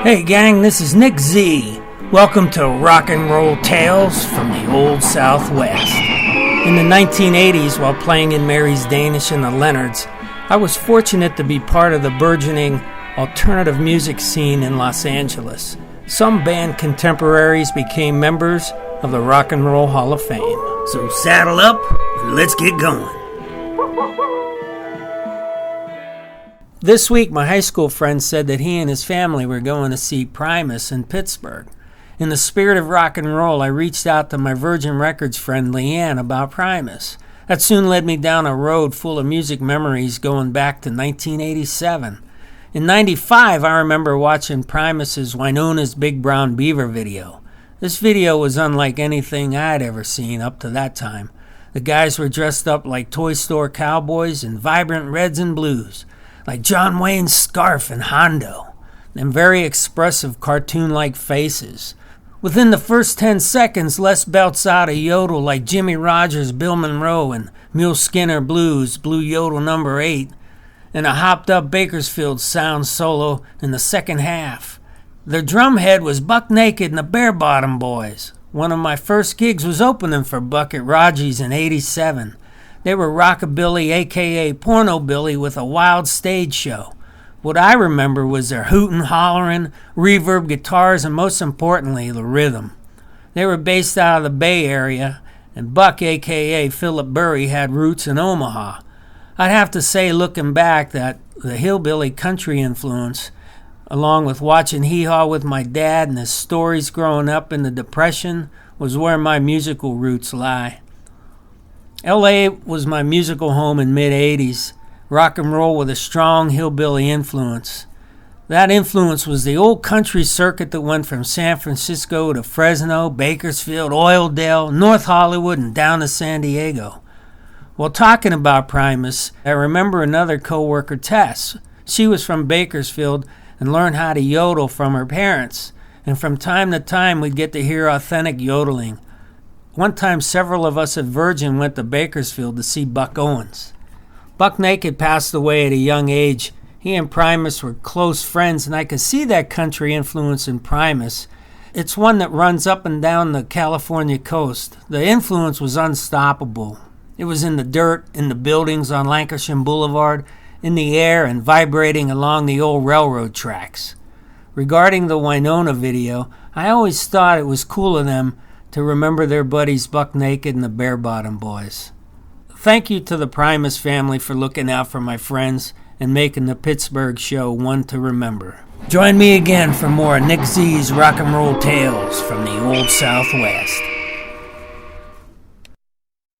Hey gang, this is Nick Z. Welcome to Rock and Roll Tales from the Old Southwest. In the 1980s, while playing in Mary's Danish and the Leonards, I was fortunate to be part of the burgeoning alternative music scene in Los Angeles. Some band contemporaries became members of the Rock and Roll Hall of Fame. So saddle up and let's get going. This week, my high school friend said that he and his family were going to see Primus in Pittsburgh. In the spirit of rock and roll, I reached out to my Virgin Records friend Leanne about Primus. That soon led me down a road full of music memories going back to 1987. In 95, I remember watching Primus's Wynona's Big Brown Beaver video. This video was unlike anything I'd ever seen up to that time. The guys were dressed up like toy store cowboys in vibrant reds and blues, like John Wayne's scarf and Hondo, and very expressive cartoon-like faces. Within the first 10 seconds, Les belts out a yodel like Jimmy Rogers' Bill Monroe and Mule Skinner Blues' Blue Yodel No. 8, and a hopped-up Bakersfield sound solo in the second half. Their drumhead was Buck Naked and the Bare Bottom Boys. One of my first gigs was opening for Buck at Raji's in '87. They were rockabilly, a.k.a. pornobilly, with a wild stage show. What I remember was their hootin', hollerin', reverb guitars, and most importantly, the rhythm. They were based out of the Bay Area, and Buck, a.k.a. Philip Burry, had roots in Omaha. I'd have to say, looking back, that the hillbilly country influence, along with watching Hee Haw with my dad and his stories growing up in the Depression, was where my musical roots lie. L.A. was my musical home in mid-'80s, rock and roll with a strong hillbilly influence. That influence was the old country circuit that went from San Francisco to Fresno, Bakersfield, Oildale, North Hollywood, and down to San Diego. While talking about Primus, I remember another co-worker, Tess. She was from Bakersfield and learned how to yodel from her parents, and from time to time we'd get to hear authentic yodeling. One time, several of us at Virgin went to Bakersfield to see Buck Owens. Buck Naked passed away at a young age. He and Primus were close friends, and I could see that country influence in Primus. It's one that runs up and down the California coast. The influence was unstoppable. It was in the dirt, in the buildings on Lancashire Boulevard, in the air, and vibrating along the old railroad tracks. Regarding the Wynona video, I always thought it was cool of them to remember their buddies Buck Naked and the Bare Bottom Boys. Thank you to the Primus family for looking out for my friends and making the Pittsburgh show one to remember. Join me again for more Nick Z's Rock and Roll Tales from the Old Southwest.